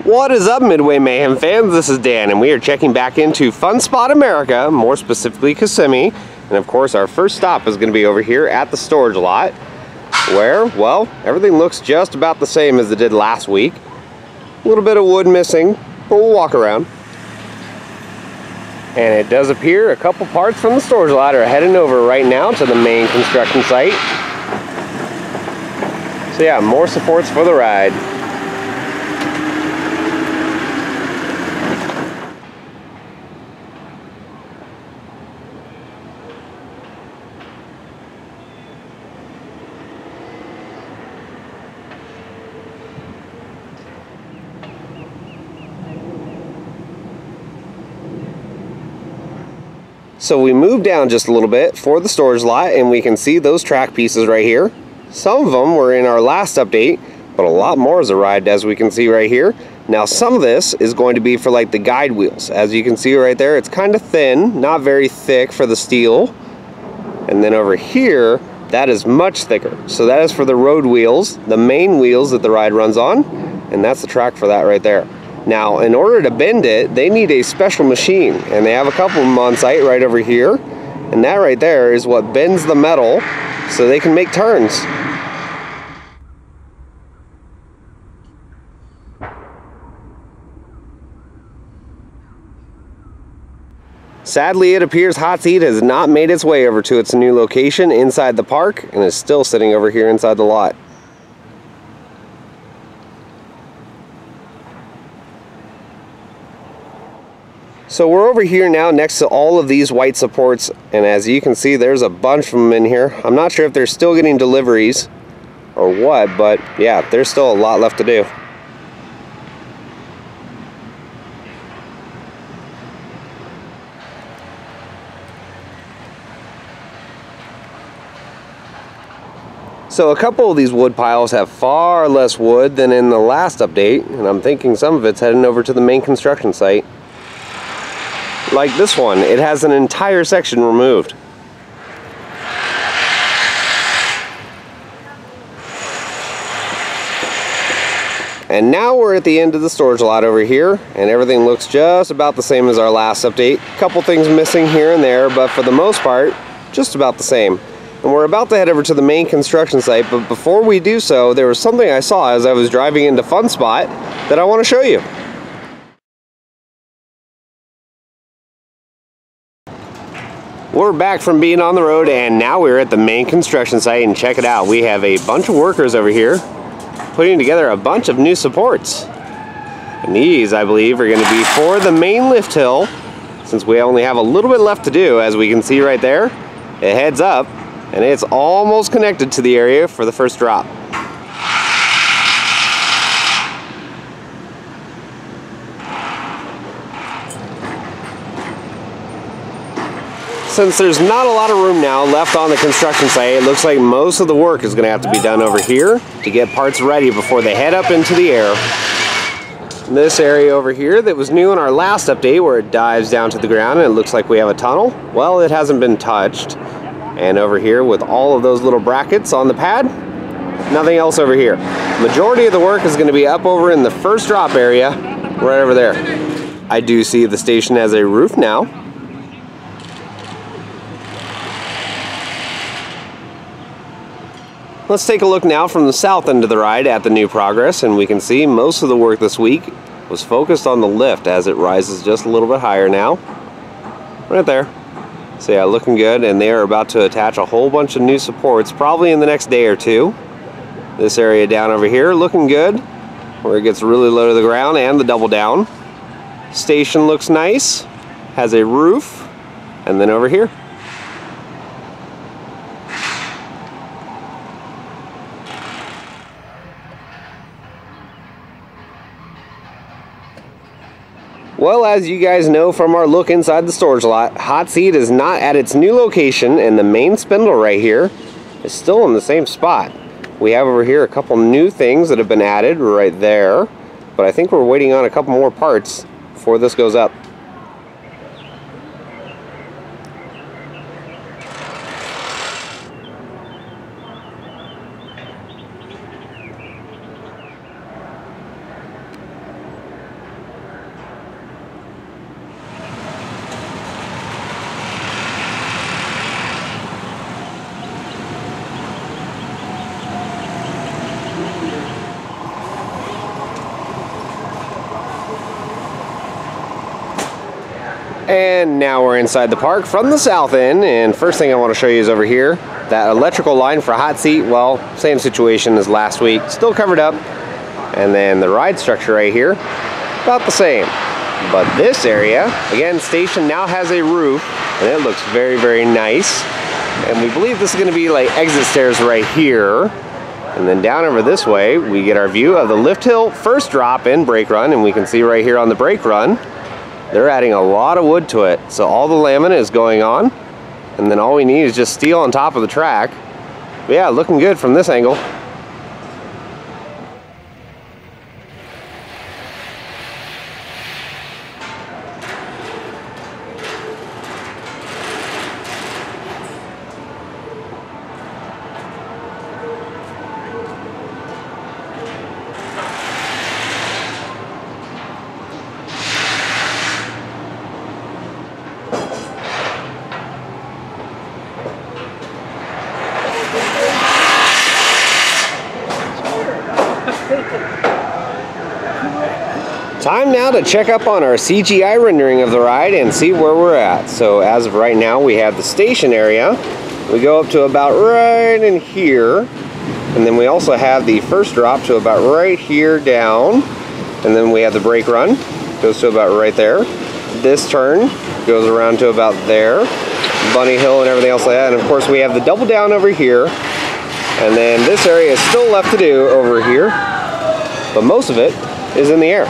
What is up, Midway Mayhem fans? This is Dan, and we are checking back into Fun Spot America, more specifically Kissimmee. And of course, our first stop is going to be over here at the storage lot, where, well, everything looks just about the same as it did last week. A little bit of wood missing, but we'll walk around. And it does appear a couple parts from the storage lot are heading over right now to the main construction site. So yeah, more supports for the ride. So we moved down just a little bit for the storage lot, and we can see those track pieces right here. Some of them were in our last update, but a lot more is arrived, as we can see right here. Now some of this is going to be for like the guide wheels. As you can see right there, it's kind of thin, not very thick for the steel. And then over here, that is much thicker. So that is for the road wheels, the main wheels that the ride runs on, and that's the track for that right there. Now, in order to bend it, they need a special machine, and they have a couple of them on site right over here, and that right there is what bends the metal so they can make turns. Sadly, it appears Hot Seat has not made its way over to its new location inside the park and is still sitting over here inside the lot. So we're over here now next to all of these white supports, and as you can see, there's a bunch of them in here. I'm not sure if they're still getting deliveries or what, but yeah, there's still a lot left to do. So a couple of these wood piles have far less wood than in the last update, and I'm thinking some of it's heading over to the main construction site. Like this one, it has an entire section removed. And now we're at the end of the storage lot over here, and everything looks just about the same as our last update. A couple things missing here and there, but for the most part, just about the same. And we're about to head over to the main construction site, but before we do so, there was something I saw as I was driving into Fun Spot that I want to show you. We're back from being on the road, and now we're at the main construction site, and check it out. We have a bunch of workers over here putting together a bunch of new supports. And these, I believe, are going to be for the main lift hill, since we only have a little bit left to do. As we can see right there, it heads up, and it's almost connected to the area for the first drop. Since there's not a lot of room now left on the construction site, it looks like most of the work is going to have to be done over here to get parts ready before they head up into the air. This area over here that was new in our last update, where it dives down to the ground and it looks like we have a tunnel, well, it hasn't been touched. And over here with all of those little brackets on the pad, nothing else over here. Majority of the work is going to be up over in the first drop area, right over there. I do see the station has a roof now. Let's take a look now from the south end of the ride at the new progress, and we can see most of the work this week was focused on the lift as it rises just a little bit higher now. Right there. So yeah, looking good, and they are about to attach a whole bunch of new supports probably in the next day or two. This area down over here looking good, where it gets really low to the ground, and the double down. Station looks nice, has a roof, and then over here. Well, as you guys know from our look inside the storage lot, Hot Seat is not at its new location, and the main spindle right here is still in the same spot. We have over here a couple new things that have been added right there, but I think we're waiting on a couple more parts before this goes up. And now we're inside the park from the south end, and first thing I want to show you is over here. That electrical line for hot seat, well, same situation as last week, still covered up. And then the ride structure right here, about the same. But this area, again, station now has a roof, and it looks very, very nice. And we believe this is going to be like exit stairs right here. And then down over this way, we get our view of the lift hill first drop in brake run, and we can see right here on the brake run, they're adding a lot of wood to it. So all the laminate is going on, and then all we need is just steel on top of the track. But yeah, looking good from this angle. Time now to check up on our CGI rendering of the ride and see where we're at. So as of right now, we have the station area. We go up to about right in here. And then we also have the first drop to about right here down. And then we have the brake run, goes to about right there. This turn goes around to about there. Bunny Hill and everything else like that. And of course we have the double down over here. And then this area is still left to do over here. But most of it is in the air.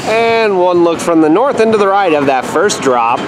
And one look from the north end of the ride of that first drop.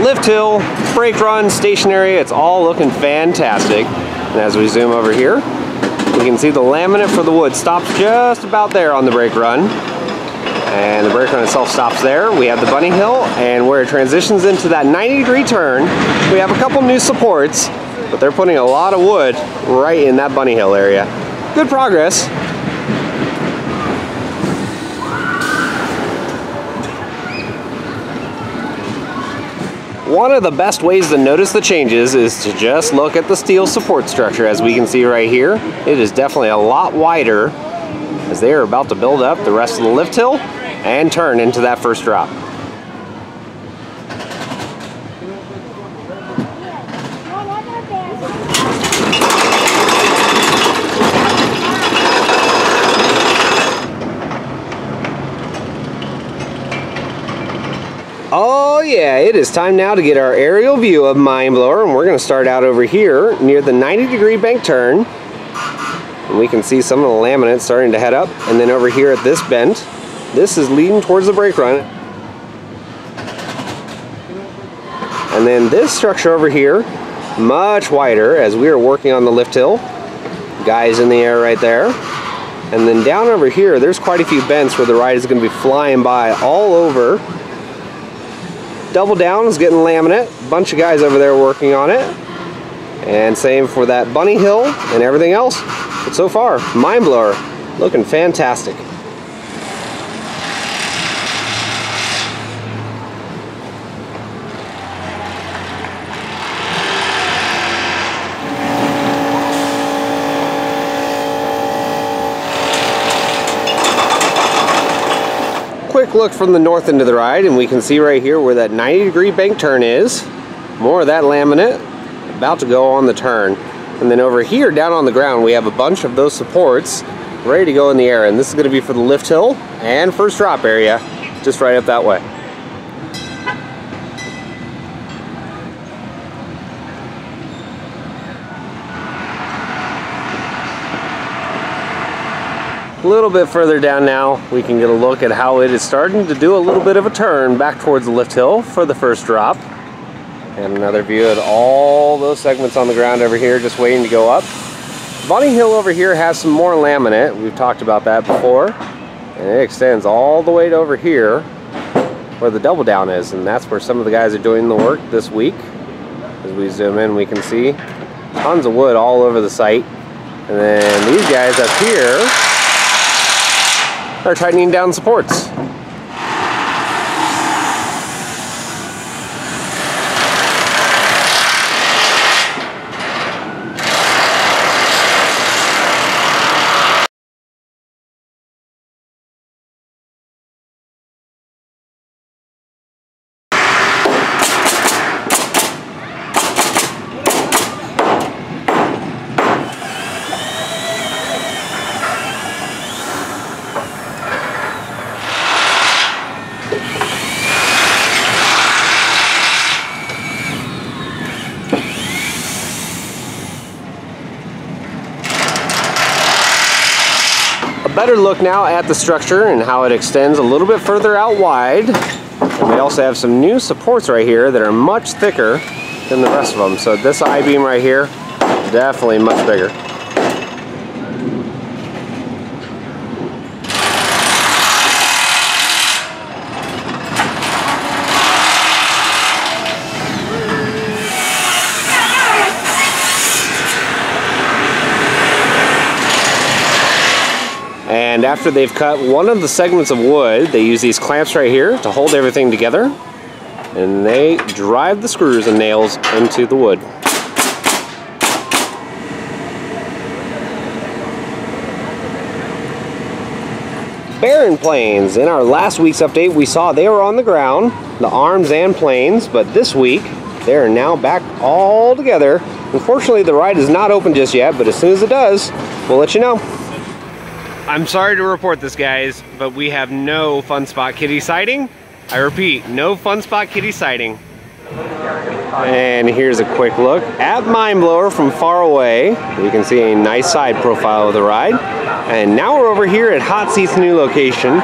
Lift hill, brake run, station area, it's all looking fantastic. And as we zoom over here, we can see the laminate for the wood stops just about there on the brake run. And the brake run itself stops there. We have the bunny hill, and where it transitions into that 90-degree turn, we have a couple new supports, but they're putting a lot of wood right in that bunny hill area. Good progress. One of the best ways to notice the changes is to just look at the steel support structure. As we can see right here, it is definitely a lot wider as they are about to build up the rest of the lift hill and turn into that first drop. Oh yeah, it is time now to get our aerial view of Mindblower, and we're going to start out over here near the 90-degree bank turn. And we can see some of the laminate starting to head up, and then over here at this bend, this is leading towards the brake run. And then this structure over here, much wider as we are working on the lift hill. Guys in the air right there. And then down over here, there's quite a few bends where the ride is going to be flying by all over. Double down is getting laminate. Bunch of guys over there working on it. And same for that bunny hill and everything else. But so far, Mindblower looking fantastic. Quick look from the north end of the ride, and we can see right here where that 90-degree bank turn is. More of that laminate about to go on the turn. And then over here down on the ground we have a bunch of those supports ready to go in the air, and this is going to be for the lift hill and first drop area just right up that way. A little bit further down now, we can get a look at how it is starting to do a little bit of a turn back towards the lift hill for the first drop. And another view of all those segments on the ground over here just waiting to go up. Bunny Hill over here has some more laminate. We've talked about that before. And it extends all the way to over here where the double down is. And that's where some of the guys are doing the work this week. As we zoom in, we can see tons of wood all over the site. And then these guys up here are tightening down supports. Better look now at the structure and how it extends a little bit further out wide. And we also have some new supports right here that are much thicker than the rest of them. So this I-beam right here, definitely much bigger. And after they've cut one of the segments of wood, they use these clamps right here to hold everything together. And they drive the screws and nails into the wood. Bearing planes. In our last week's update, we saw they were on the ground, the arms and planes, but this week, they are now back all together. Unfortunately, the ride is not open just yet, but as soon as it does, we'll let you know. I'm sorry to report this, guys, but we have no Fun Spot Kitty sighting. I repeat, no Fun Spot Kitty sighting. And here's a quick look at Mind Blower from far away. You can see a nice side profile of the ride. And now we're over here at Hot Seat's new location.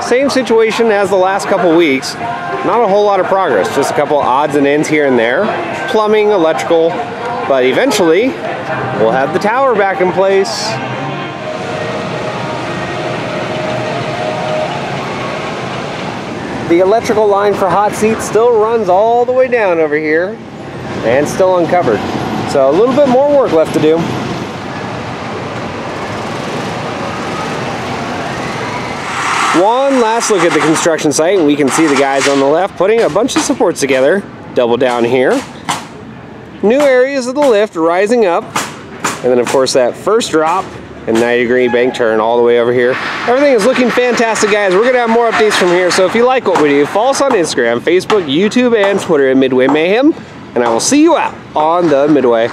Same situation as the last couple weeks. Not a whole lot of progress, just a couple odds and ends here and there. Plumbing, electrical, but eventually we'll have the tower back in place. The electrical line for Hot Seat still runs all the way down over here and still uncovered. So a little bit more work left to do. One last look at the construction site and we can see the guys on the left putting a bunch of supports together. Double down here. New areas of the lift rising up. And then of course that first drop and 90-degree bank turn all the way over here. Everything is looking fantastic, guys. We're gonna have more updates from here, so if you like what we do, follow us on Instagram, Facebook, YouTube, and Twitter at Midway Mayhem, and I will see you out on the Midway.